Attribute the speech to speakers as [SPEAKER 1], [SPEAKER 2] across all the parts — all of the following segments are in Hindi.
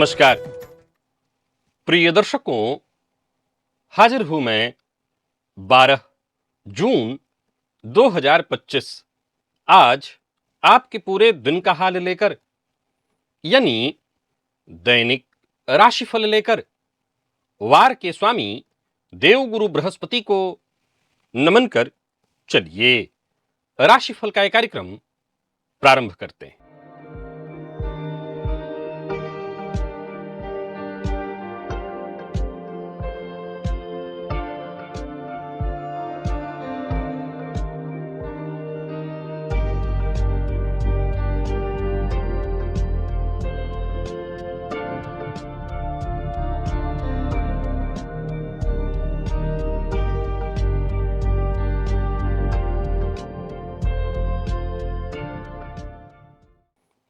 [SPEAKER 1] नमस्कार प्रिय दर्शकों, हाजिर हूं मैं 12 जून 2025 आज आपके पूरे दिन का हाल लेकर, यानी दैनिक राशिफल लेकर वार के स्वामी देवगुरु बृहस्पति को नमन कर चलिए राशिफल का यह कार्यक्रम प्रारंभ करते हैं।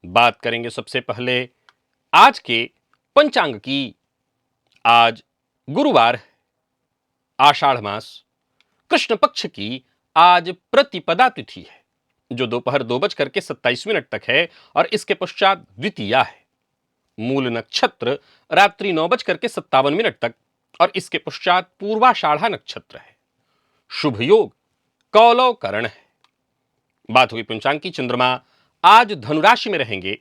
[SPEAKER 1] बात करेंगे सबसे पहले आज के पंचांग की। आज गुरुवार, आषाढ़ मास, कृष्ण पक्ष की आज प्रतिपदा तिथि है, जो दोपहर 2:27 तक है और इसके पश्चात द्वितीया है। मूल नक्षत्र रात्रि 9:57 तक और इसके पश्चात पूर्वाषाढ़ा नक्षत्र है। शुभ योग कौलव करण है। बात हुई पंचांग की। चंद्रमा आज धनुराशि में रहेंगे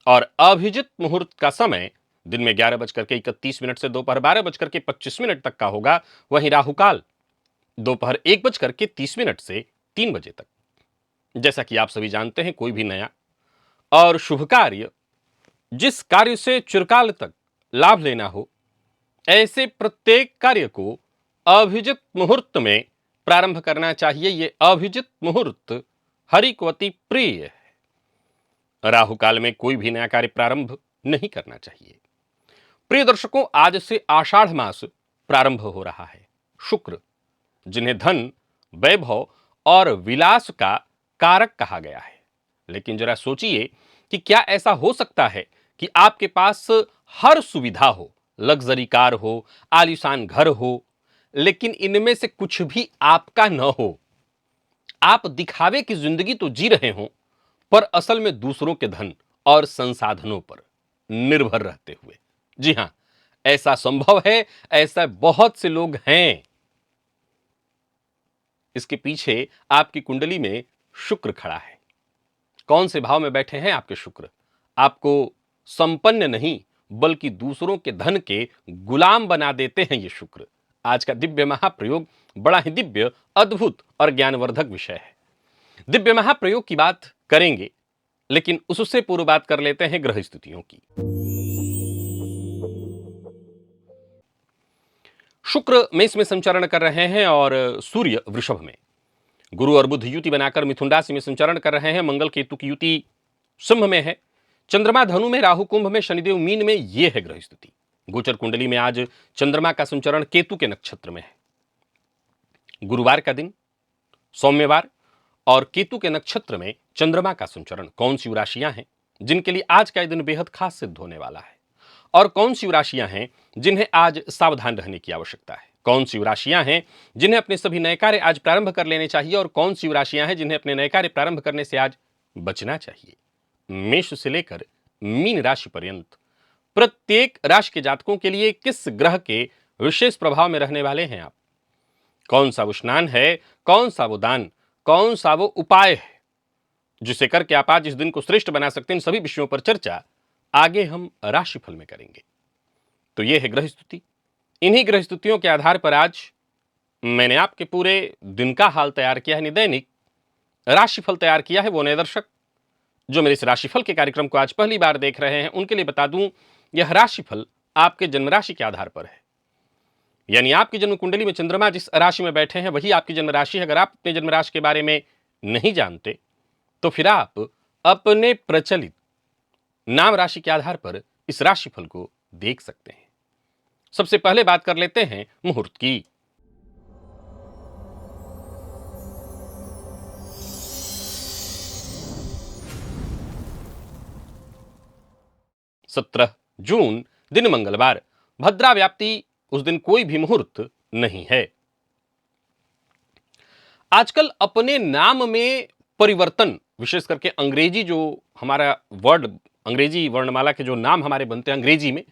[SPEAKER 1] और अभिजित मुहूर्त का समय दिन में 11:31 से दोपहर 12:25 तक का होगा। वहीं राहुकाल दोपहर 1:30 से 3 बजे तक। जैसा कि आप सभी जानते हैं, कोई भी नया और शुभ कार्य, जिस कार्य से चिरकाल तक लाभ लेना हो, ऐसे प्रत्येक कार्य को अभिजित मुहूर्त में प्रारंभ करना चाहिए। यह अभिजित मुहूर्त हरि को अति प्रिय है। राहु काल में कोई भी नया कार्य प्रारंभ नहीं करना चाहिए। प्रिय दर्शकों, आज से आषाढ़ मास प्रारंभ हो रहा है। शुक्र, जिन्हें धन, वैभव और विलास का कारक कहा गया है, लेकिन जरा सोचिए कि क्या ऐसा हो सकता है कि आपके पास हर सुविधा हो, लग्जरी कार हो, आलीशान घर हो, लेकिन इनमें से कुछ भी आपका न हो। आप दिखावे की जिंदगी तो जी रहे हो, पर असल में दूसरों के धन और संसाधनों पर निर्भर रहते हुए। जी हां, ऐसा संभव है। ऐसा बहुत से लोग हैं। इसके पीछे आपकी कुंडली में शुक्र खड़ा है। कौन से भाव में बैठे हैं आपके शुक्र? आपको संपन्न नहीं, बल्कि दूसरों के धन के गुलाम बना देते हैं ये शुक्र। आज का दिव्य महाप्रयोग बड़ा ही दिव्य, अद्भुत और ज्ञानवर्धक विषय है। दिव्य महाप्रयोग की बात करेंगे, लेकिन उससे पूर्व बात कर लेते हैं ग्रह स्थितियों की। शुक्र मेष में संचरण कर रहे हैं और सूर्य वृषभ में। गुरु और बुध युति बनाकर मिथुन राशि में संचरण कर रहे हैं। मंगल केतु की युति सिंह में है। चंद्रमा धनु में, राहु कुंभ में, शनिदेव मीन में। यह है ग्रह स्थिति। गोचर कुंडली में आज चंद्रमा का संचरण केतु के नक्षत्र में है। गुरुवार का दिन, सोमवार, और केतु के नक्षत्र में चंद्रमा का संचरण। कौन सी राशियां हैं जिनके लिए आज का दिन बेहद खास सिद्ध होने वाला है, और कौन सी राशियां हैं जिन्हें आज सावधान रहने की आवश्यकता है? कौन सी राशियां हैं जिन्हें अपने सभी नए कार्य आज प्रारंभ कर लेने चाहिए, और कौन सी राशियां हैं जिन्हें अपने नए कार्य प्रारंभ करने से आज बचना चाहिए? मेष से लेकर मीन राशि पर्यंत प्रत्येक राशि के जातकों के लिए किस ग्रह के विशेष प्रभाव में रहने वाले हैं आप? कौन सा वो स्नान है, कौन सा वो दान, कौन सा वो उपाय है जिसे करके आप आज इस दिन को श्रेष्ठ बना सकते हैं? इन सभी विषयों पर चर्चा आगे हम राशिफल में करेंगे। तो यह है ग्रह स्थिति। इन्हीं ग्रह स्थितियों के आधार पर आज मैंने आपके पूरे दिन का हाल तैयार किया है, दैनिक राशिफल तैयार किया है। वो नए दर्शक जो मेरे इस राशिफल के कार्यक्रम को आज पहली बार देख रहे हैं, उनके लिए बता दूं, यह राशिफल आपके जन्म राशि के आधार पर है। यानी आपकी जन्म कुंडली में चंद्रमा जिस राशि में बैठे हैं, वही आपकी जन्म राशि है। अगर आप अपने जन्म राशि के बारे में नहीं जानते, तो फिर आप अपने प्रचलित नाम राशि के आधार पर इस राशिफल को देख सकते हैं। सबसे पहले बात कर लेते हैं मुहूर्त की। 17 जून दिन मंगलवार, भद्रा व्याप्ति। उस दिन कोई भी मुहूर्त नहीं है। आजकल अपने नाम में परिवर्तन, विशेष करके अंग्रेजी जो हमारा वर्ड अंग्रेजी वर्णमाला के जो नाम हमारे बनते हैं अंग्रेजी में,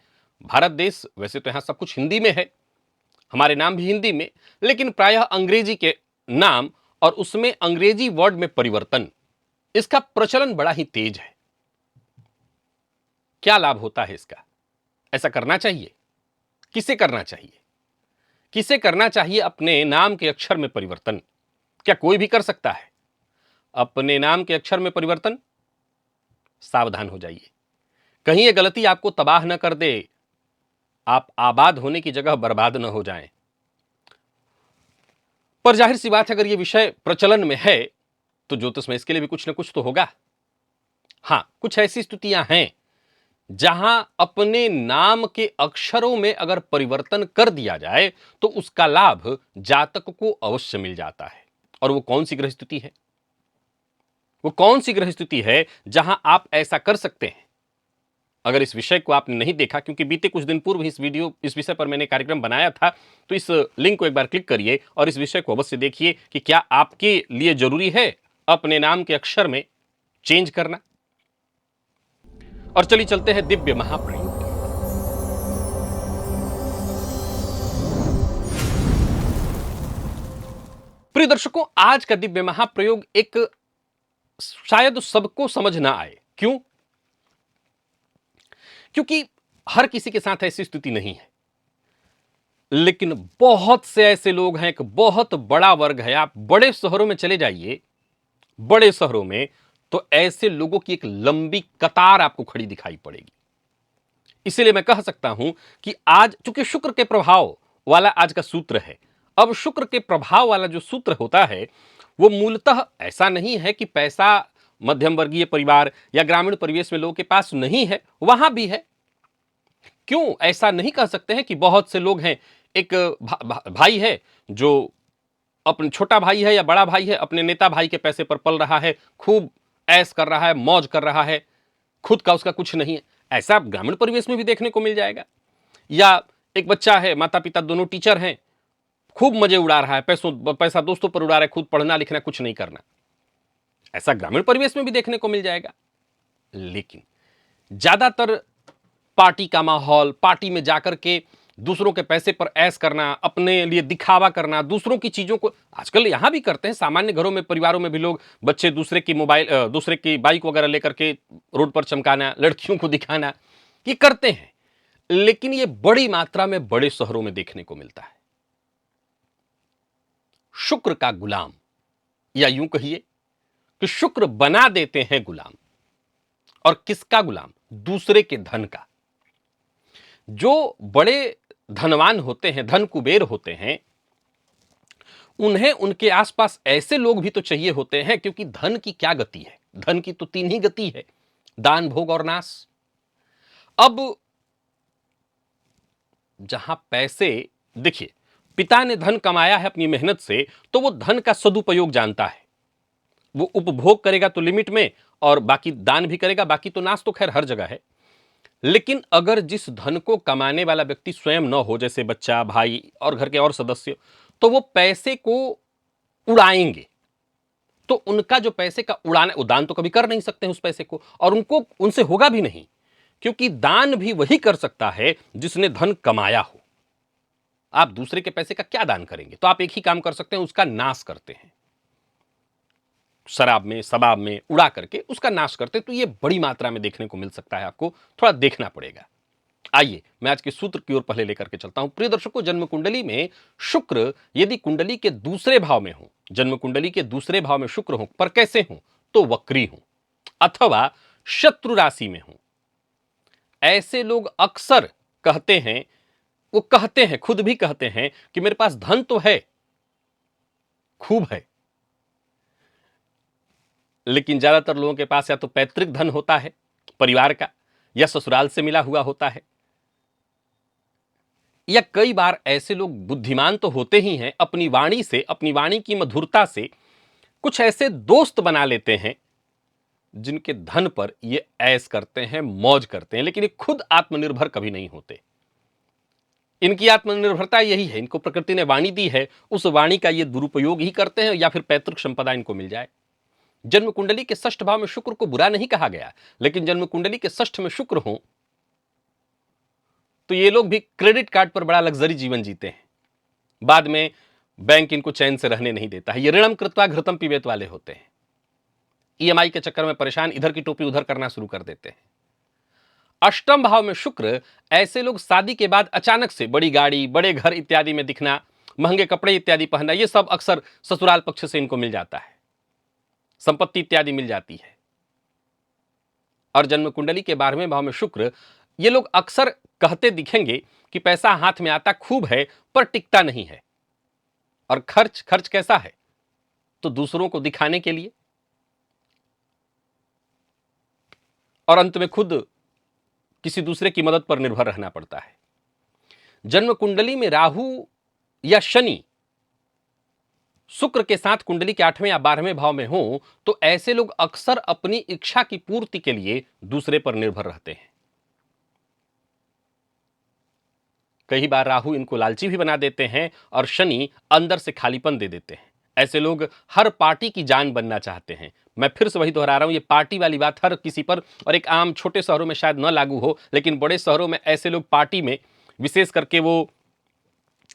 [SPEAKER 1] भारत देश वैसे तो यहाँ सब कुछ हिंदी में है, हमारे नाम भी हिंदी में, लेकिन प्रायः अंग्रेजी के नाम और उसमें अंग्रेजी वर्ड में परिवर्तन, इसका प्रचलन बड़ा ही तेज है। क्या लाभ होता है इसका? ऐसा करना चाहिए? किसे करना चाहिए? किसे करना चाहिए अपने नाम के अक्षर में परिवर्तन? क्या कोई भी कर सकता है अपने नाम के अक्षर में परिवर्तन? सावधान हो जाइए, कहीं ये गलती आपको तबाह न कर दे, आप आबाद होने की जगह बर्बाद न हो जाएं। पर जाहिर सी बात है, अगर ये विषय प्रचलन में है तो ज्योतिष में इसके लिए भी कुछ न कुछ तो होगा। हां, कुछ ऐसी स्थितियां हैं जहां अपने नाम के अक्षरों में अगर परिवर्तन कर दिया जाए तो उसका लाभ जातक को अवश्य मिल जाता है। और वो कौन सी ग्रह स्थिति है? वो कौन सी ग्रह स्थिति है जहां आप ऐसा कर सकते हैं? अगर इस विषय को आपने नहीं देखा, क्योंकि बीते कुछ दिन पूर्व इस विषय पर मैंने कार्यक्रम बनाया था, तो इस लिंक को एक बार क्लिक करिए और इस विषय को अवश्य देखिए कि क्या आपके लिए जरूरी है अपने नाम के अक्षर में चेंज करना। और चलिए चलते हैं दिव्य महाप्रयोग। प्रिय दर्शकों, आज का दिव्य महाप्रयोग एक शायद सबको समझ ना आए। क्यों? क्योंकि हर किसी के साथ ऐसी स्थिति नहीं है, लेकिन बहुत से ऐसे लोग हैं, एक बहुत बड़ा वर्ग है। आप बड़े शहरों में चले जाइए, बड़े शहरों में तो ऐसे लोगों की एक लंबी कतार आपको खड़ी दिखाई पड़ेगी। इसलिए मैं कह सकता हूं कि आज चूंकि शुक्र के प्रभाव वाला आज का सूत्र है, अब शुक्र के प्रभाव वाला जो सूत्र होता है वो मूलतः ऐसा नहीं है कि पैसा मध्यम वर्गीय परिवार या ग्रामीण परिवेश में लोगों के पास नहीं है, वहां भी है। क्यों ऐसा नहीं कह सकते हैं कि बहुत से लोग हैं, एक भाई है जो अपने छोटा भाई है या बड़ा भाई है, अपने नेता भाई के पैसे पर पल रहा है, खूब ऐश कर रहा है, मौज कर रहा है, खुद का उसका कुछ नहीं है। ऐसा ग्रामीण परिवेश में भी देखने को मिल जाएगा। या एक बच्चा है, माता पिता दोनों टीचर हैं, खूब मजे उड़ा रहा है, पैसा दोस्तों पर उड़ा रहा है, खुद पढ़ना लिखना कुछ नहीं करना। ऐसा ग्रामीण परिवेश में भी देखने को मिल जाएगा। लेकिन ज्यादातर पार्टी का माहौल, पार्टी में जाकर के दूसरों के पैसे पर ऐश करना, अपने लिए दिखावा करना, दूसरों की चीजों को आजकल यहां भी करते हैं, सामान्य घरों में परिवारों में भी लोग, बच्चे दूसरे की मोबाइल, दूसरे की बाइक वगैरह लेकर के रोड पर चमकाना, लड़कियों को दिखाना, ये करते हैं। लेकिन ये बड़ी मात्रा में बड़े शहरों में देखने को मिलता है। शुक्र का गुलाम, या यूं कहिए कि शुक्र बना देते हैं गुलाम। और किसका गुलाम? दूसरे के धन का। जो बड़े धनवान होते हैं, धन कुबेर होते हैं, उन्हें उनके आसपास ऐसे लोग भी तो चाहिए होते हैं, क्योंकि धन की क्या गति है? धन की तो तीन ही गति है, दान, भोग और नाश। अब जहां पैसे, देखिए, पिता ने धन कमाया है अपनी मेहनत से, तो वो धन का सदुपयोग जानता है। वो उपभोग करेगा तो लिमिट में, और बाकी दान भी करेगा, बाकी तो नाश तो खैर हर जगह है। लेकिन अगर जिस धन को कमाने वाला व्यक्ति स्वयं न हो, जैसे बच्चा, भाई और घर के और सदस्य, तो वो पैसे को उड़ाएंगे। तो उनका जो पैसे का उड़ाना, दान तो कभी कर नहीं सकते उस पैसे को, और उनको उनसे होगा भी नहीं, क्योंकि दान भी वही कर सकता है जिसने धन कमाया हो। आप दूसरे के पैसे का क्या दान करेंगे? तो आप एक ही काम कर सकते हैं, उसका नाश करते हैं, शराब में, शबाब में उड़ा करके उसका नाश करते। तो ये बड़ी मात्रा में देखने को मिल सकता है, आपको थोड़ा देखना पड़ेगा। आइए मैं आज के सूत्र की ओर पहले लेकर के चलता हूं। प्रिय दर्शकों, जन्म कुंडली में शुक्र यदि कुंडली के दूसरे भाव में हो, जन्म कुंडली के दूसरे भाव में शुक्र हो, पर कैसे हो? तो वक्री हो अथवा शत्रु राशि में हो। ऐसे लोग अक्सर कहते हैं, वो कहते हैं, खुद भी कहते हैं कि मेरे पास धन तो है, खूब है, लेकिन ज्यादातर लोगों के पास या तो पैतृक धन होता है परिवार का, या ससुराल से मिला हुआ होता है, या कई बार ऐसे लोग बुद्धिमान तो होते ही हैं, अपनी वाणी से, अपनी वाणी की मधुरता से कुछ ऐसे दोस्त बना लेते हैं जिनके धन पर ये ऐश करते हैं, मौज करते हैं, लेकिन ये खुद आत्मनिर्भर कभी नहीं होते। इनकी आत्मनिर्भरता यही है, इनको प्रकृति ने वाणी दी है, उस वाणी का ये दुरुपयोग ही करते हैं, या फिर पैतृक संपदा इनको मिल जाए। जन्म कुंडली के षष्ठ भाव में शुक्र को बुरा नहीं कहा गया, लेकिन जन्म कुंडली के षष्ठ में शुक्र हो तो ये लोग भी क्रेडिट कार्ड पर बड़ा लग्जरी जीवन जीते हैं। बाद में बैंक इनको चैन से रहने नहीं देता है। ये ऋणम कृत्वा घृतम पिबेत वाले होते हैं। ईएमआई के चक्कर में परेशान, इधर की टोपी उधर करना शुरू कर देते हैं। अष्टम भाव में शुक्र, ऐसे लोग शादी के बाद अचानक से बड़ी गाड़ी, बड़े घर इत्यादि में दिखना, महंगे कपड़े इत्यादि पहनना, ये सब अक्सर ससुराल पक्ष से इनको मिल जाता है, संपत्ति इत्यादि मिल जाती है। और जन्म कुंडली के 12वें भाव में शुक्र, ये लोग अक्सर कहते दिखेंगे कि पैसा हाथ में आता खूब है पर टिकता नहीं है। और खर्च खर्च कैसा है? तो दूसरों को दिखाने के लिए, और अंत में खुद किसी दूसरे की मदद पर निर्भर रहना पड़ता है। जन्म कुंडली में राहु या शनि शुक्र के साथ कुंडली के 8वें या 12वें भाव में हो तो ऐसे लोग अक्सर अपनी इच्छा की पूर्ति के लिए दूसरे पर निर्भर रहते हैं। कई बार राहु इनको लालची भी बना देते हैं और शनि अंदर से खालीपन दे देते हैं। ऐसे लोग हर पार्टी की जान बनना चाहते हैं। मैं फिर से वही दोहरा रहा हूं, ये पार्टी वाली बात हर किसी पर, और एक आम छोटे शहरों में शायद न लागू हो, लेकिन बड़े शहरों में ऐसे लोग पार्टी में, विशेष करके वो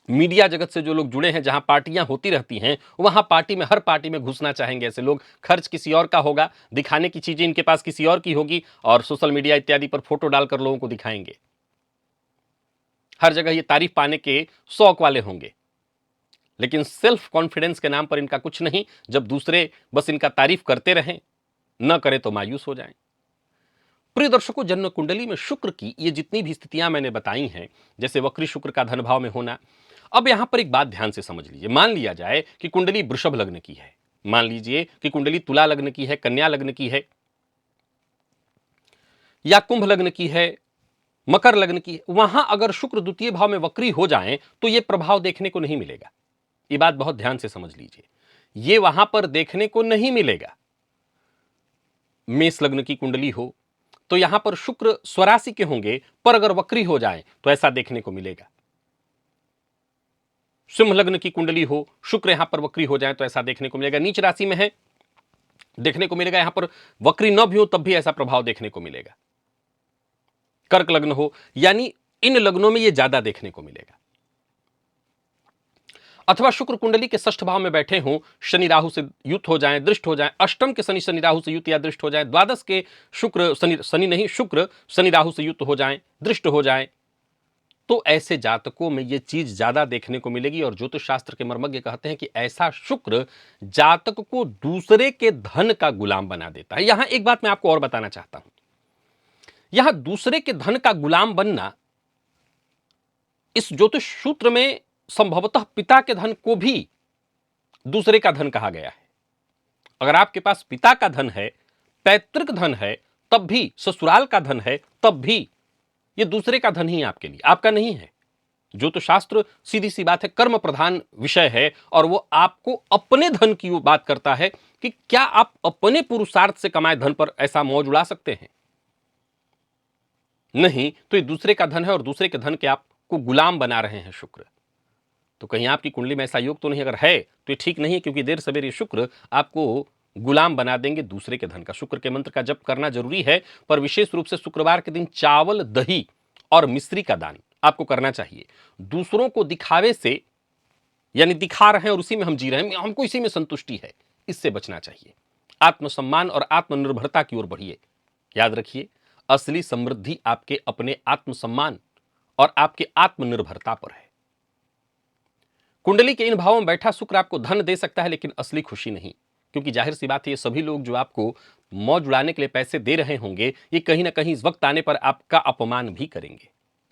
[SPEAKER 1] मीडिया जगत से जो लोग जुड़े हैं, जहां पार्टियां होती रहती हैं, वहां पार्टी में, हर पार्टी में घुसना चाहेंगे ऐसे लोग। खर्च किसी और का होगा, दिखाने की चीजें इनके पास किसी और की होगी, और सोशल मीडिया इत्यादि पर फोटो डालकर लोगों को दिखाएंगे। हर जगह ये तारीफ पाने के शौक वाले होंगे, लेकिन सेल्फ कॉन्फिडेंस के नाम पर इनका कुछ नहीं। जब दूसरे बस इनका तारीफ करते रहें, न करें तो मायूस हो जाएं। प्रिय दर्शकों, जन्म कुंडली में शुक्र की ये जितनी भी स्थितियां मैंने बताई हैं, जैसे वक्री शुक्र का धन भाव में होना, अब यहां पर एक बात ध्यान से समझ लीजिए। मान लिया जाए कि कुंडली वृषभ लग्न की है, मान लीजिए कि कुंडली तुला लग्न की है, कन्या लग्न की है, या कुंभ लग्न की है, मकर लग्न की, वहां अगर शुक्र द्वितीय भाव में वक्री हो जाएं तो यह प्रभाव देखने को नहीं मिलेगा। यह बात बहुत ध्यान से समझ लीजिए, यह वहां पर देखने को नहीं मिलेगा। मेष लग्न की कुंडली हो तो यहां पर शुक्र स्वराशि के होंगे, पर अगर वक्री हो जाए तो ऐसा देखने को मिलेगा। सिंह लग्न की कुंडली हो, शुक्र यहां पर वक्री हो जाए तो ऐसा देखने को मिलेगा। नीच राशि में है, देखने को मिलेगा। यहां पर वक्री न भी हो तब भी ऐसा प्रभाव देखने को मिलेगा। कर्क लग्न हो, यानी इन लग्नों में यह ज्यादा देखने को मिलेगा। अथवा शुक्र कुंडली के षष्ठ भाव में बैठे हों, शनि राहु से युक्त हो जाएं, दृष्ट हो जाएं, अष्टम के शनि शनि राहु से युक्त या दृष्ट हो जाएं, द्वादश के शुक्र शुक्र शनि राहु से युक्त हो जाएं, दृष्ट हो जाएं, तो ऐसे जातकों में यह चीज ज्यादा देखने को मिलेगी। और ज्योतिष शास्त्र के मर्मज्ञ कहते हैं कि ऐसा शुक्र जातक को दूसरे के धन का गुलाम बना देता है। यहां एक बात मैं आपको और बताना चाहता हूं, यहां दूसरे के धन का गुलाम बनना, इस ज्योतिष सूत्र में संभवतः पिता के धन को भी दूसरे का धन कहा गया है। अगर आपके पास पिता का धन है, पैतृक धन है, तब भी, ससुराल का धन है, तब भी यह दूसरे का धन ही आपके लिए, आपका नहीं है। ज्योतिष शास्त्र सीधी सी बात है, कर्म प्रधान विषय है, और वो आपको अपने धन की वो बात करता है कि क्या आप अपने पुरुषार्थ से कमाए धन पर ऐसा मौज उड़ा सकते हैं? नहीं, तो ये दूसरे का धन है और दूसरे के धन के आपको गुलाम बना रहे हैं शुक्र। तो कहीं आपकी कुंडली में ऐसा योग तो नहीं? अगर है तो ये ठीक नहीं है, क्योंकि देर सवेर शुक्र आपको गुलाम बना देंगे दूसरे के धन का। शुक्र के मंत्र का जप करना जरूरी है, पर विशेष रूप से शुक्रवार के दिन चावल, दही और मिश्री का दान आपको करना चाहिए। दूसरों को दिखावे से, यानी दिखा रहे हैं और उसी में हम जी रहे हैं, हमको इसी में संतुष्टि है, इससे बचना चाहिए। आत्मसम्मान और आत्मनिर्भरता की ओर बढ़िए। याद रखिए, असली समृद्धि आपके अपने आत्मसम्मान और आपके आत्मनिर्भरता पर है। कुंडली के इन भावों में बैठा शुक्र आपको धन दे सकता है, लेकिन असली खुशी नहीं, क्योंकि जाहिर सी बात है, ये सभी लोग जो आपको मौज उड़ाने के लिए पैसे दे रहे होंगे, ये कहीं ना कहीं इस वक्त आने पर आपका अपमान भी करेंगे।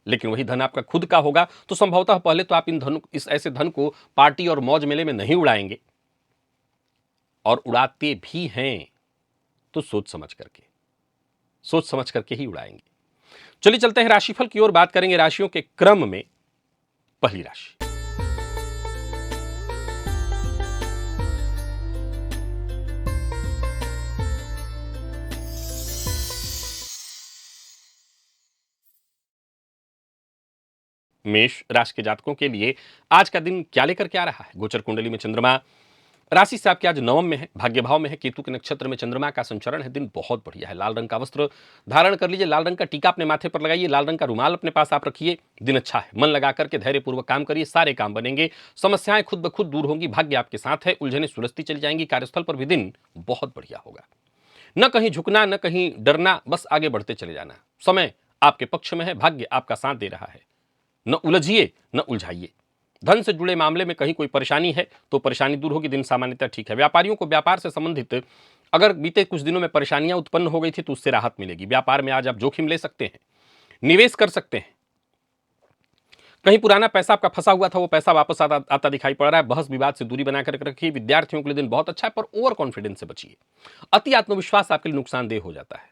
[SPEAKER 1] लेकिन वही धन आपका खुद का होगा, तो संभवतः पहले तो आप इस ऐसे धन को पार्टी और मौज मेले में नहीं उड़ाएंगे, और उड़ाते भी हैं तो सोच समझ करके ही उड़ाएंगे। चलिए चलते हैं राशिफल की ओर, बात करेंगे राशियों के क्रम में। पहली राशि मेष राशि के जातकों के लिए आज का दिन क्या लेकर के आ रहा है? गोचर कुंडली में चंद्रमा राशि से आपके आज नवम में है, भाग्य भाव में है, केतु के नक्षत्र में चंद्रमा का संचरण है। दिन बहुत बढ़िया है। लाल रंग का वस्त्र धारण कर लीजिए, लाल रंग का टीका अपने माथे पर लगाइए, लाल रंग का रुमाल अपने पास आप रखिए। दिन अच्छा है। मन लगा करके धैर्यपूर्वक काम करिए, सारे काम बनेंगे, समस्याएं खुद ब खुद दूर होंगी, भाग्य आपके साथ है, उलझने सुलझती चली जाएंगी। कार्यस्थल पर भी दिन बहुत बढ़िया होगा। न कहीं झुकना, न कहीं डरना, बस आगे बढ़ते चले जाना। समय आपके पक्ष में है, भाग्य आपका साथ दे रहा है। न उलझिए, न उलझाइए। धन से जुड़े मामले में कहीं कोई परेशानी है तो परेशानी दूर होगी। दिन सामान्यतः ठीक है। व्यापारियों को व्यापार से संबंधित अगर बीते कुछ दिनों में परेशानियां उत्पन्न हो गई थी तो उससे राहत मिलेगी। व्यापार में आज आप जोखिम ले सकते हैं, निवेश कर सकते हैं। कहीं पुराना पैसा आपका फंसा हुआ था, वो पैसा वापस आता दिखाई पड़ रहा है। बहस विवाद से दूरी बनाकर रखिए। विद्यार्थियों के लिए दिन बहुत अच्छा है, पर ओवर कॉन्फिडेंस से बचिए। अति आत्मविश्वास आपके लिए नुकसानदेह हो जाता है।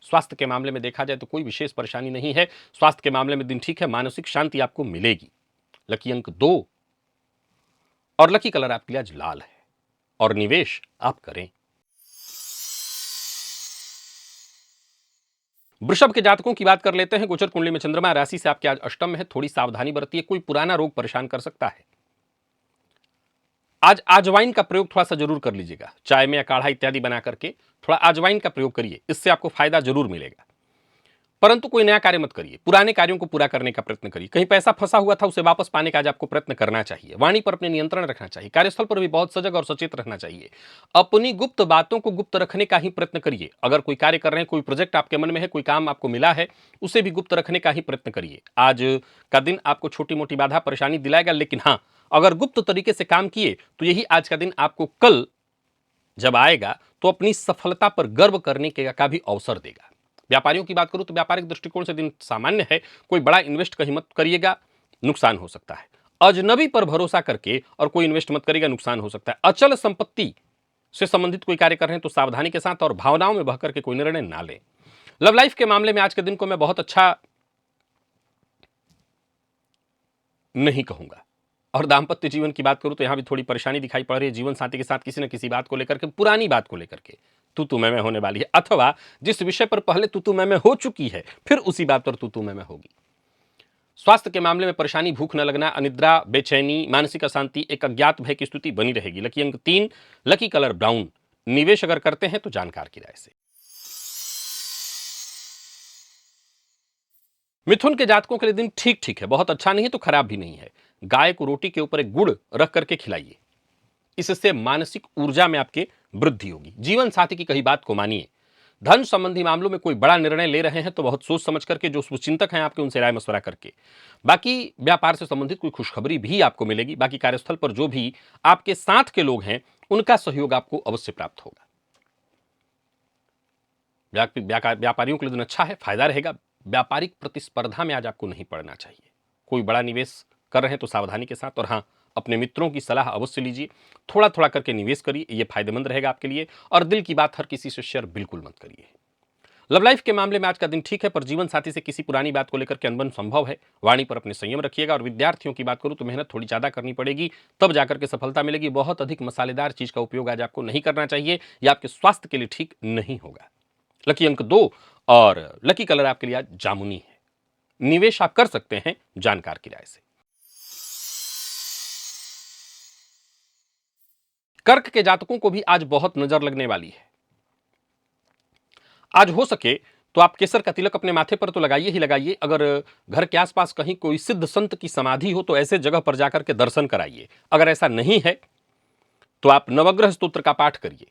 [SPEAKER 1] स्वास्थ्य के मामले में देखा जाए तो कोई विशेष परेशानी नहीं है। स्वास्थ्य के मामले में दिन ठीक है, मानसिक शांति आपको मिलेगी। लकी अंक 2 और लकी कलर आपके लिए आज लाल है और निवेश आप करें। वृषभ के जातकों की बात कर लेते हैं। गोचर कुंडली में चंद्रमा राशि से आपके आज अष्टम में है। थोड़ी सावधानी बरतिए, कोई पुराना रोग परेशान कर सकता है। आज अजवाइन का प्रयोग थोड़ा सा जरूर कर लीजिएगा, चाय में या काढ़ा इत्यादि बना करके थोड़ा अजवाइन का प्रयोग करिए, इससे आपको फायदा जरूर मिलेगा। परंतु कोई नया कार्य मत करिए, पुराने कार्यों को पूरा करने का प्रयत्न करिए। कहीं पैसा फंसा हुआ था, उसे वापस पाने का आज आपको प्रयत्न करना चाहिए। वाणी पर अपने नियंत्रण रखना चाहिए। कार्यस्थल पर भी बहुत सजग और सचेत रहना चाहिए। अपनी गुप्त बातों को गुप्त रखने का ही प्रयत्न करिए। अगर कोई कार्य कर रहे हैं, कोई प्रोजेक्ट आपके मन में है, कोई काम आपको मिला है, उसे भी गुप्त रखने का ही प्रयत्न करिए। आज का दिन आपको छोटी मोटी बाधा परेशानी दिलाएगा, लेकिन हाँ, अगर गुप्त तरीके से काम किए तो यही आज का दिन आपको कल जब आएगा तो अपनी सफलता पर गर्व करने का भी अवसर देगा। व्यापारियों की बात करूं तो व्यापारिक दृष्टिकोण से दिन सामान्य है। कोई बड़ा इन्वेस्ट कहीं मत करिएगा, नुकसान हो सकता है। अजनबी पर भरोसा करके और कोई इन्वेस्ट मत करिएगा, नुकसान हो सकता है। अचल संपत्ति से संबंधित कोई कार्य कर रहे हैं तो सावधानी के साथ और भावनाओं में बहकर के कोई निर्णय ना लें। लव लाइफ के मामले में आज के दिन को मैं बहुत अच्छा नहीं कहूंगा। और दाम्पत्य जीवन की बात करूं तो यहां भी थोड़ी परेशानी दिखाई पड़ रही है। जीवन साथी के साथ किसी न किसी बात को लेकर के, पुरानी बात को लेकर के तू मैं होने वाली है, अथवा जिस विषय पर पहले तू मैं हो चुकी है फिर उसी बात पर तू मैं होगी। स्वास्थ्य के मामले में परेशानी, भूख न लगना, अनिद्रा, बेचैनी, मानसिक अशांति, एक अज्ञात भय की स्थिति बनी रहेगी। लकी अंक 3, लकी कलर ब्राउन। निवेश अगर करते हैं तो जानकार की राय से। मिथुन के जातकों के लिए दिन ठीक ठीक है, बहुत अच्छा नहीं है तो खराब भी नहीं है। गाय को रोटी के ऊपर एक गुड़ रख करके खिलाइए, इससे मानसिक ऊर्जा में आपके वृद्धि होगी। जीवन साथी की कही बात को मानिए। धन संबंधी मामलों में कोई बड़ा निर्णय ले रहे हैं तो बहुत सोच समझ करके, जो शुभचिंतक हैं आपके उनसे राय मशवरा करके। बाकी व्यापार से संबंधित कोई खुशखबरी भी आपको मिलेगी। बाकी कार्यस्थल पर जो भी आपके साथ के लोग हैं उनका सहयोग आपको अवश्य प्राप्त होगा। व्यापारियों के लिए दिन अच्छा है, फायदा रहेगा। व्यापारिक प्रतिस्पर्धा में आज आपको नहीं पड़ना चाहिए। कोई बड़ा निवेश कर रहे हैं तो सावधानी के साथ, और हाँ, अपने मित्रों की सलाह अवश्य लीजिए। थोड़ा थोड़ा करके निवेश करिए, यह फायदेमंद रहेगा आपके लिए। और दिल की बात हर किसी से शेयर बिल्कुल मत करिए। लव लाइफ के मामले में आज का दिन ठीक है, पर जीवन साथी से किसी पुरानी बात को लेकर के अनबन संभव है। वाणी पर अपने संयम रखिएगा। और विद्यार्थियों की बात करूं तो मेहनत थोड़ी ज्यादा करनी पड़ेगी, तब जाकर के सफलता मिलेगी। बहुत अधिक मसालेदार चीज का उपयोग आज आपको नहीं करना चाहिए, यह आपके स्वास्थ्य के लिए ठीक नहीं होगा। लकी अंक 2 और लकी कलर आपके लिए आज जामुनी है। निवेश आप कर सकते हैं जानकार की राय से। कर्क के जातकों को भी आज बहुत नजर लगने वाली है। आज हो सके तो आप केसर का तिलक अपने माथे पर तो लगाइए ही लगाइए। अगर घर के आसपास कहीं कोई सिद्ध संत की समाधि हो तो ऐसे जगह पर जाकर के दर्शन कराइए। अगर ऐसा नहीं है तो आप नवग्रह स्तोत्र का पाठ करिए।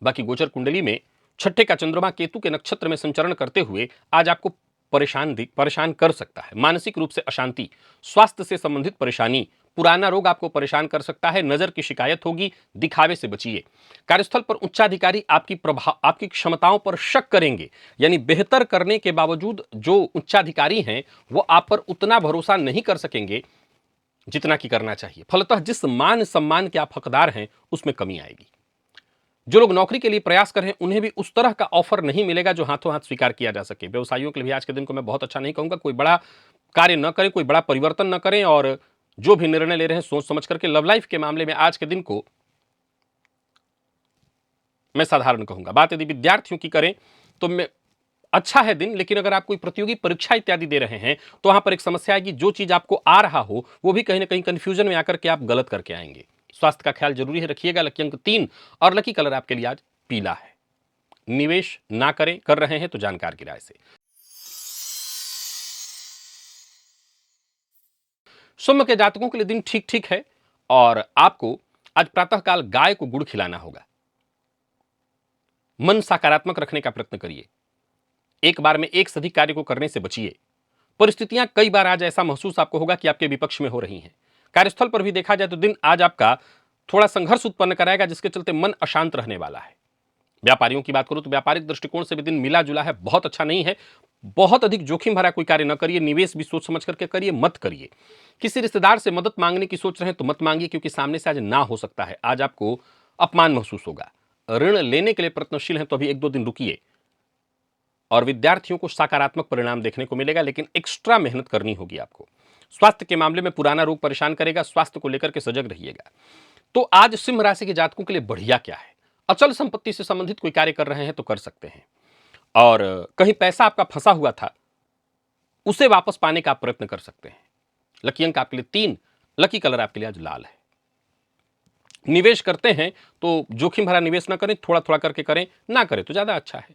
[SPEAKER 1] बाकी गोचर कुंडली में छठे का चंद्रमा केतु के नक्षत्र में संचरण करते हुए आज आपको परेशान कर सकता है। मानसिक रूप से अशांति, स्वास्थ्य से संबंधित परेशानी, पुराना रोग आपको परेशान कर सकता है। नजर की शिकायत होगी, दिखावे से बचिए। कार्यस्थल पर उच्चाधिकारी आपकी क्षमताओं पर शक करेंगे, यानी बेहतर करने के बावजूद जो उच्चाधिकारी हैं वो आप पर उतना भरोसा नहीं कर सकेंगे जितना कि करना चाहिए। फलतः जिस मान सम्मान के आप हकदार हैं उसमें कमी आएगी। जो लोग नौकरी के लिए प्रयास कर रहे हैं उन्हें भी उस तरह का ऑफर नहीं मिलेगा जो हाथों हाथ स्वीकार किया जा सके। व्यवसायियों के लिए भी आज के दिन को मैं बहुत अच्छा नहीं कहूंगा। कोई बड़ा कार्य न करें, कोई बड़ा परिवर्तन न करें, और जो भी निर्णय ले रहे हैं सोच समझ करके। लव लाइफ के मामले में आज के दिन को मैं साधारण कहूंगा। बात यदि विद्यार्थियों की करें तो मैं अच्छा है दिन, लेकिन अगर आप कोई प्रतियोगी परीक्षा इत्यादि दे रहे हैं तो वहां पर एक समस्या आएगी। जो चीज आपको आ रहा हो वो भी कहीं ना कहीं कंफ्यूजन में आकर के आप गलत करके आएंगे। स्वास्थ्य का ख्याल जरूरी है, रखिएगा। लकी अंक 3 और लकी कलर आपके लिए आज पीला है। निवेश ना करें, कर रहे हैं तो जानकार की राय से। सिंह के जातकों के लिए दिन ठीक ठीक है और आपको आज प्रातःकाल गाय को गुड़ खिलाना होगा। मन सकारात्मक रखने का प्रयत्न करिए। एक बार में एक से अधिक कार्य को करने से बचिए। परिस्थितियां कई बार आज ऐसा महसूस आपको होगा कि आपके विपक्ष में हो रही हैं। कार्यस्थल पर भी देखा जाए तो दिन आज आपका थोड़ा संघर्ष उत्पन्न कराएगा, जिसके चलते मन अशांत रहने वाला है। व्यापारियों की बात करूं तो व्यापारिक दृष्टिकोण से भी दिन मिला जुला है, बहुत अच्छा नहीं है। बहुत अधिक जोखिम भरा कोई कार्य न करिए। निवेश भी सोच समझ करके करिए, मत करिए। किसी रिश्तेदार से मदद मांगने की सोच रहे हैं तो मत मांगिए, क्योंकि सामने से आज ना हो सकता है। आज आपको अपमान महसूस होगा। ऋण लेने के लिए प्रयत्नशील हैं तो अभी 1-2 दिन रुकिए। और विद्यार्थियों को सकारात्मक परिणाम देखने को मिलेगा, लेकिन एक्स्ट्रा मेहनत करनी होगी आपको। स्वास्थ्य के मामले में पुराना रोग परेशान करेगा, स्वास्थ्य को लेकर के सजग रहिएगा। तो आज सिंह राशि के जातकों के लिए बढ़िया क्या है? अचल संपत्ति से संबंधित कोई कार्य कर रहे हैं तो कर सकते हैं, और कहीं पैसा आपका फंसा हुआ था उसे वापस पाने का आप प्रयत्न कर सकते हैं। लकी अंक आपके लिए 3, लकी कलर आपके लिए आज लाल है। निवेश करते हैं तो जोखिम भरा निवेश ना करें, थोड़ा थोड़ा करके करें, ना करें तो ज्यादा अच्छा है।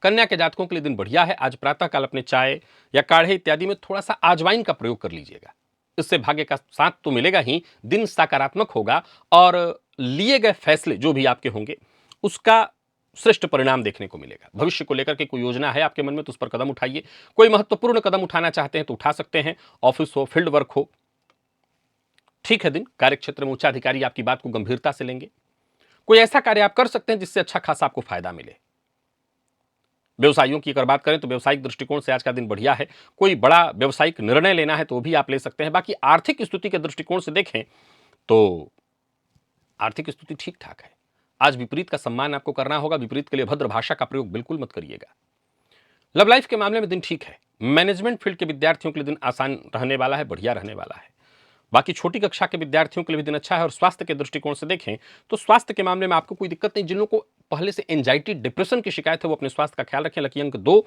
[SPEAKER 1] कन्या के जातकों के लिए दिन बढ़िया है। आज प्रातःकाल अपने चाय या काढ़े इत्यादि में थोड़ा सा अजवाइन का प्रयोग कर लीजिएगा। इससे भाग्य का साथ तो मिलेगा ही, दिन सकारात्मक होगा और लिए गए फैसले जो भी आपके होंगे उसका श्रेष्ठ परिणाम देखने को मिलेगा। भविष्य को लेकर के कोई योजना है आपके मन में तो उस पर कदम उठाइए। कोई महत्वपूर्ण कदम उठाना चाहते हैं तो उठा सकते हैं। ऑफिस हो, फील्ड वर्क हो, ठीक है दिन। कार्यक्षेत्र में उच्चाधिकारी आपकी बात को गंभीरता से लेंगे। कोई ऐसा कार्य आप कर सकते हैं जिससे अच्छा खासा आपको फायदा मिले। व्यवसायियों की अगर बात करें तो व्यवसायिक दृष्टिकोण से आज का दिन बढ़िया है। कोई बड़ा व्यवसायिक निर्णय लेना है तो वो भी आप ले सकते हैं। बाकी आर्थिक स्थिति के दृष्टिकोण से देखें तो आर्थिक स्थिति ठीक ठाक है। आज विपरीत का सम्मान आपको करना होगा। विपरीत के लिए भद्र भाषा का प्रयोग बिल्कुल मत करिएगा। लव लाइफ के मामले में दिन ठीक है। मैनेजमेंट फील्ड के विद्यार्थियों के लिए दिन आसान रहने वाला है, बढ़िया रहने वाला है। बाकी छोटी कक्षा के विद्यार्थियों के लिए भी दिन अच्छा है। और स्वास्थ्य के दृष्टिकोण से देखें तो स्वास्थ्य के मामले में आपको कोई दिक्कत नहीं। जिन लोगों को पहले से एंजाइटी, डिप्रेशन की शिकायत है वो अपने स्वास्थ्य का ख्याल रखें। लकी अंक 2,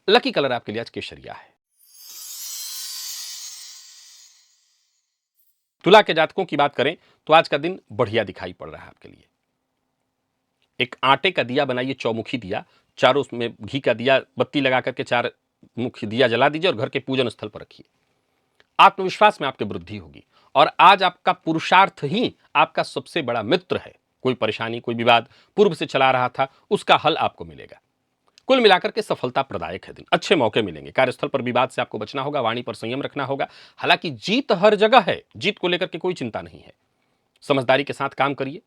[SPEAKER 1] लकी कलर आपके लिए आज केसरिया है। तुला के जातकों की बात करें तो आज का दिन बढ़िया दिखाई पड़ रहा है आपके लिए। एक आटे का दिया बनाइए, चौमुखी दिया, चारों उसमें घी का दिया बत्ती लगा करके 4 मुखी दिया जला दीजिए और घर के पूजन स्थल पर रखिए। आत्मविश्वास में आपकी वृद्धि होगी और आज आपका पुरुषार्थ ही आपका सबसे बड़ा मित्र है। कोई परेशानी, कोई विवाद पूर्व से चला रहा था, उसका हल आपको मिलेगा। कुल मिलाकर के सफलता प्रदायक है दिन। अच्छे मौके मिलेंगे। कार्यस्थल पर विवाद से आपको बचना होगा, वाणी पर संयम रखना होगा। हालांकि जीत हर जगह है, जीत को लेकर के कोई चिंता नहीं है। समझदारी के साथ काम करिए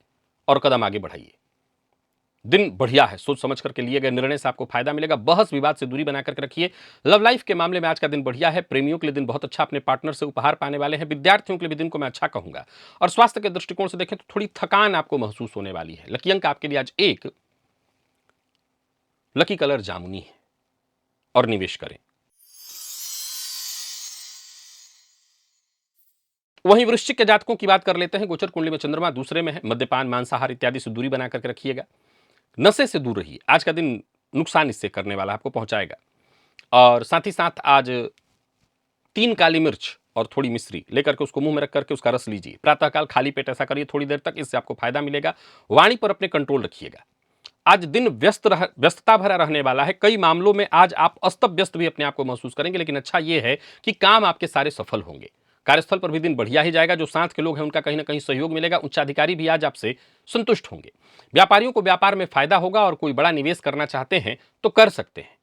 [SPEAKER 1] और कदम आगे बढ़ाइए। दिन बढ़िया है। सोच समझ करके लिए गए निर्णय से आपको फायदा मिलेगा। बहस विवाद से दूरी बना करके रखिए। लव लाइफ के मामले में आज का दिन बढ़िया है। प्रेमियों के लिए दिन बहुत अच्छा, अपने पार्टनर से उपहार पाने वाले हैं। विद्यार्थियों के लिए भी दिन को मैं अच्छा कहूंगा। और स्वास्थ्य के दृष्टिकोण से देखें तो थोड़ी थकान आपको महसूस होने वाली है। लकी अंक आपके लिए आज 1, लकी कलर जामुनी है और निवेश करें। वहीं वृश्चिक के जातकों की बात कर लेते हैं। गोचर कुंडली में चंद्रमा दूसरे में है। मद्यपान, मांसाहार इत्यादि से दूरी बना करके रखिएगा। नशे से दूर रहिए। आज का दिन नुकसान इससे करने वाला आपको पहुंचाएगा। और साथ ही साथ आज 3 काली मिर्च और थोड़ी मिश्री लेकर के उसको मुंह में रख करके उसका रस लीजिए। प्रातःकाल खाली पेट ऐसा करिए थोड़ी देर तक, इससे आपको फायदा मिलेगा। वाणी पर अपने कंट्रोल रखिएगा। आज दिन व्यस्तता भरा रहने वाला है। कई मामलों में आज आप अस्त व्यस्त भी अपने आप को महसूस करेंगे, लेकिन अच्छा यह है कि काम आपके सारे सफल होंगे। कार्यस्थल पर भी दिन बढ़िया ही जाएगा। जो साथ के लोग हैं उनका कहीं ना कहीं सहयोग मिलेगा। उच्चाधिकारी भी आज आपसे संतुष्ट होंगे। व्यापारियों को व्यापार में फायदा होगा और कोई बड़ा निवेश करना चाहते हैं तो कर सकते हैं,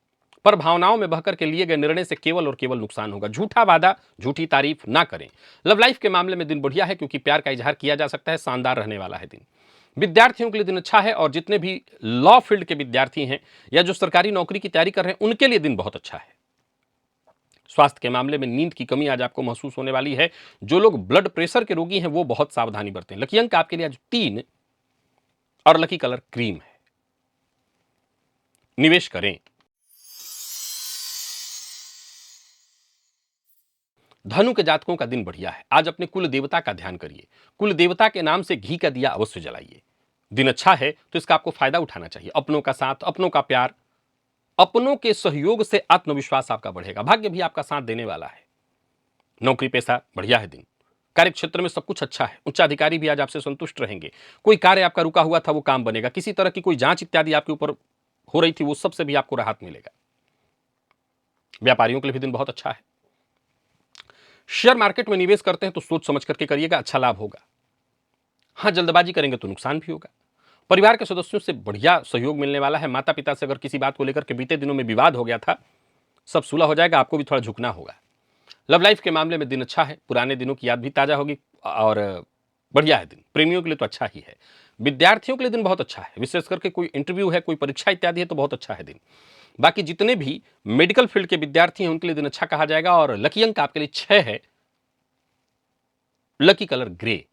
[SPEAKER 1] पर भावनाओं में बहकर के लिए गए निर्णय से केवल और केवल नुकसान होगा। झूठा वादा, झूठी तारीफ ना करें। लव लाइफ के मामले में दिन बढ़िया है क्योंकि प्यार का इजहार किया जा सकता है। शानदार रहने वाला है दिन। विद्यार्थियों के लिए दिन अच्छा है और जितने भी लॉ फील्ड के विद्यार्थी हैं या जो सरकारी नौकरी की तैयारी कर रहे हैं उनके लिए दिन बहुत अच्छा है। स्वास्थ्य के मामले में नींद की कमी आज आपको महसूस होने वाली है। जो लोग ब्लड प्रेशर के रोगी हैं वो बहुत सावधानी बरतें। लकी अंक आपके लिए आज 3 और लकी कलर क्रीम है। निवेश करें। धनु के जातकों का दिन बढ़िया है। आज अपने कुल देवता का ध्यान करिए। कुल देवता के नाम से घी का दिया अवश्य जलाइए। दिन अच्छा है तो इसका आपको फायदा उठाना चाहिए। अपनों का साथ, अपनों का प्यार, अपनों के सहयोग से आत्मविश्वास आपका बढ़ेगा। भाग्य भी आपका साथ देने वाला है। नौकरी पेशा बढ़िया है दिन। कार्य क्षेत्र में सब कुछ अच्छा है, उच्चाधिकारी भी आज आपसे संतुष्ट रहेंगे। कोई कार्य आपका रुका हुआ था वो काम बनेगा, किसी तरह की कोई जांच इत्यादि आपके ऊपर हो रही थी वो सबसे भी आपको राहत मिलेगा। व्यापारियों के लिए भी दिन बहुत अच्छा है। शेयर मार्केट में निवेश करते हैं तो सोच समझ करके करिएगा, अच्छा लाभ होगा। हाँ, जल्दबाजी करेंगे तो नुकसान भी होगा। परिवार के सदस्यों से बढ़िया सहयोग मिलने वाला है। माता पिता से अगर किसी बात को लेकर के बीते दिनों में विवाद हो गया था, सब सुलह हो जाएगा, आपको भी थोड़ा झुकना होगा। लव लाइफ के मामले में दिन अच्छा है, पुराने दिनों की याद भी ताजा होगी और बढ़िया है दिन। प्रेमियों के लिए तो अच्छा ही है। विद्यार्थियों के लिए दिन बहुत अच्छा है, विशेष करके कोई इंटरव्यू है, कोई परीक्षा इत्यादि है तो बहुत अच्छा है दिन। बाकी जितने भी मेडिकल फील्ड के विद्यार्थी हैं उनके लिए दिन अच्छा कहा जाएगा। और लकी अंक आपके लिए 6 है, लकी कलर ग्रे।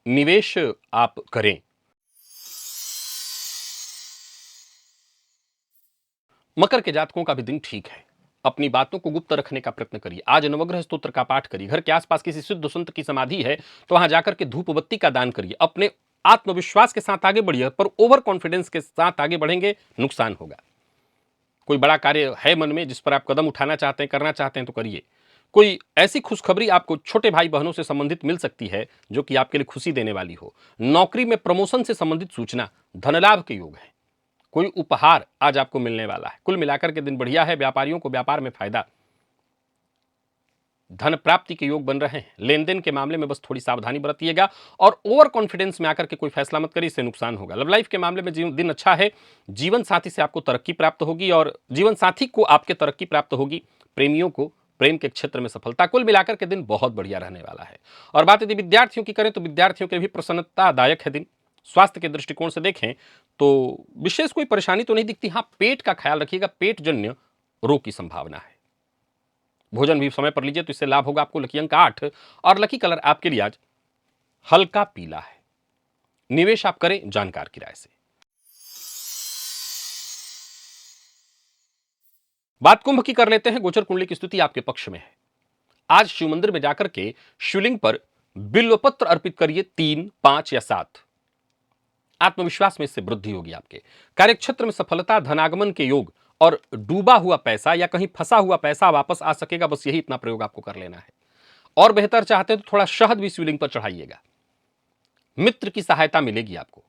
[SPEAKER 1] निवेश आप करें। मकर के जातकों का भी दिन ठीक है। अपनी बातों को गुप्त रखने का प्रयत्न करिए। आज नवग्रह स्तोत्र का पाठ करिए। घर के आसपास किसी सिद्ध संत की समाधि है तो वहां जाकर के धूप बत्ती का दान करिए। अपने आत्मविश्वास के साथ आगे बढ़िए, पर ओवर कॉन्फिडेंस के साथ आगे बढ़ेंगे नुकसान होगा। कोई बड़ा कार्य है मन में जिस पर आप कदम उठाना चाहते हैं, करना चाहते हैं तो करिए। कोई ऐसी खुशखबरी आपको छोटे भाई बहनों से संबंधित मिल सकती है जो कि आपके लिए खुशी देने वाली हो। नौकरी में प्रमोशन से संबंधित सूचना, धन लाभ के योग है। कोई उपहार आज आपको मिलने वाला है। कुल मिलाकर के दिन बढ़िया है। व्यापारियों को व्यापार में फायदा, धन प्राप्ति के योग बन रहे हैं। लेन देन के मामले में बस थोड़ी सावधानी बरतिएगा और ओवर कॉन्फिडेंस में आकर के कोई फैसला मत करिए, इससे नुकसान होगा। लव लाइफ के मामले में दिन अच्छा है। जीवन साथी से आपको तरक्की प्राप्त होगी और जीवन साथी को आपके तरक्की प्राप्त होगी। प्रेमियों को प्रेम के क्षेत्र में सफलता। कुल मिलाकर के दिन बहुत बढ़िया रहने वाला है। और बात यदि विद्यार्थियों की करें तो विद्यार्थियों के लिए भी प्रसन्नतादायक है दिन। स्वास्थ्य के दृष्टिकोण से देखें तो विशेष कोई परेशानी तो नहीं दिखती। हाँ, पेट का ख्याल रखिएगा, पेट जन्य रोग की संभावना है। भोजन भी समय पर लीजिए तो इससे लाभ होगा आपको। लकी अंक 8 और लकी कलर आपके लिए आज हल्का पीला है। निवेश आप करें जानकार की राय से। बात कुंभ की कर लेते हैं। गोचर कुंडली की स्थिति आपके पक्ष में है। आज शिव मंदिर में जाकर के शिवलिंग पर बिल्वपत्र अर्पित करिए, 3, 5 या 7। आत्मविश्वास में इससे वृद्धि होगी। आपके कार्यक्षेत्र में सफलता, धनागमन के योग और डूबा हुआ पैसा या कहीं फंसा हुआ पैसा वापस आ सकेगा। बस यही इतना प्रयोग आपको कर लेना है। और बेहतर चाहते हैं तो थोड़ा शहद भी शिवलिंग पर चढ़ाइएगा। मित्र की सहायता मिलेगी आपको।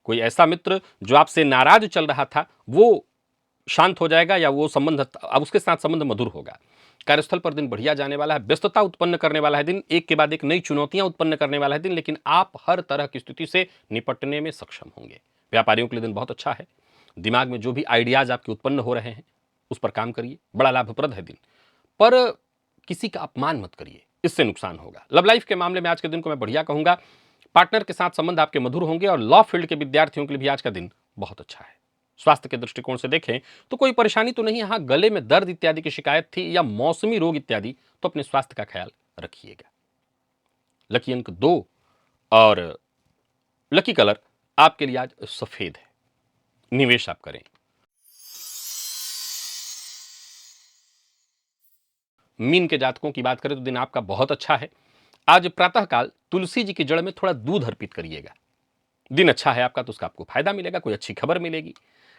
[SPEAKER 1] कोई ऐसा मित्र जो आपसे नाराज चल रहा था वो शांत हो जाएगा या वो संबंध अब उसके साथ संबंध मधुर होगा। कार्यस्थल पर दिन बढ़िया जाने वाला है। व्यस्तता उत्पन्न करने वाला है दिन। एक के बाद एक नई चुनौतियां उत्पन्न करने वाला है दिन, लेकिन आप हर तरह की स्थिति से निपटने में सक्षम होंगे। व्यापारियों के लिए दिन बहुत अच्छा है। दिमाग में जो भी आइडियाज आपके उत्पन्न हो रहे हैं उस पर काम करिए, बड़ा लाभप्रद है दिन। पर किसी का अपमान मत करिए, इससे नुकसान होगा। लव लाइफ के मामले में आज के दिन को मैं बढ़िया कहूंगा। पार्टनर के साथ संबंध आपके मधुर होंगे और लॉ फील्ड के विद्यार्थियों के लिए भी आज का दिन बहुत अच्छा है। स्वास्थ्य के दृष्टिकोण से देखें तो कोई परेशानी तो नहीं है। हाँ, गले में दर्द इत्यादि की शिकायत थी या मौसमी रोग इत्यादि, तो अपने स्वास्थ्य का ख्याल रखिएगा। लकी अंक 2 और लकी कलर आपके लिए आज सफेद है। निवेश आप करें। मीन के जातकों की बात करें तो दिन आपका बहुत अच्छा है। आज प्रातःकाल तुलसी जी की जड़ में थोड़ा दूध अर्पित करिएगा। दिन अच्छा है आपका तो उसका आपको फायदा मिलेगा, कोई अच्छी खबर मिलेगी।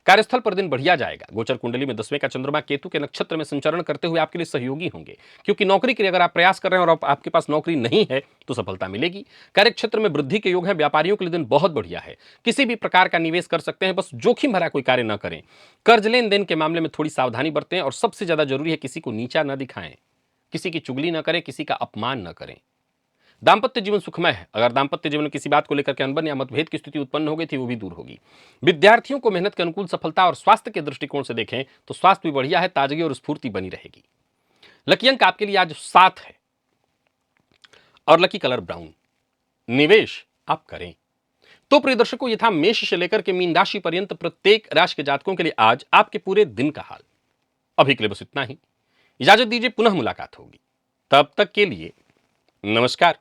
[SPEAKER 1] कार्यस्थल पर दिन बढ़िया जाएगा। गोचर कुंडली में 10वें का चंद्रमा केतु के नक्षत्र में संचरण करते हुए आपके लिए सहयोगी होंगे, क्योंकि नौकरी के लिए अगर आप प्रयास कर रहे हैं और आपके पास नौकरी नहीं है तो सफलता मिलेगी। कार्यक्षेत्र में वृद्धि के योग है। व्यापारियों के लिए दिन बहुत बढ़िया है। किसी भी प्रकार का निवेश कर सकते हैं, बस जोखिम भरा कोई कार्य न करें। कर्ज लेन देन के मामले में थोड़ी सावधानी बरतें और सबसे ज्यादा जरूरी है किसी को नीचा न दिखाएं, किसी की चुगली न करें, किसी का अपमान न करें। दांपत्य जीवन सुखमय है। अगर दांपत्य जीवन में किसी बात को लेकर के अनबन या मतभेद की स्थिति उत्पन्न हो गई थी वो भी दूर होगी। विद्यार्थियों को मेहनत के अनुकूल सफलता और स्वास्थ्य के दृष्टिकोण से देखें तो स्वास्थ्य भी बढ़िया है, ताजगी और स्फूर्ति बनी रहेगी। लकी अंक आपके लिए आज 7 है और लकी कलर ब्राउन। निवेश आप करें। तो प्रिय दर्शकों, ये था मेष से लेकर के मीन राशि पर्यंत प्रत्येक राशि के जातकों के लिए आज आपके पूरे दिन का हाल। अभी के लिए बस इतना ही। इजाजत दीजिए, पुनः मुलाकात होगी। तब तक के लिए नमस्कार।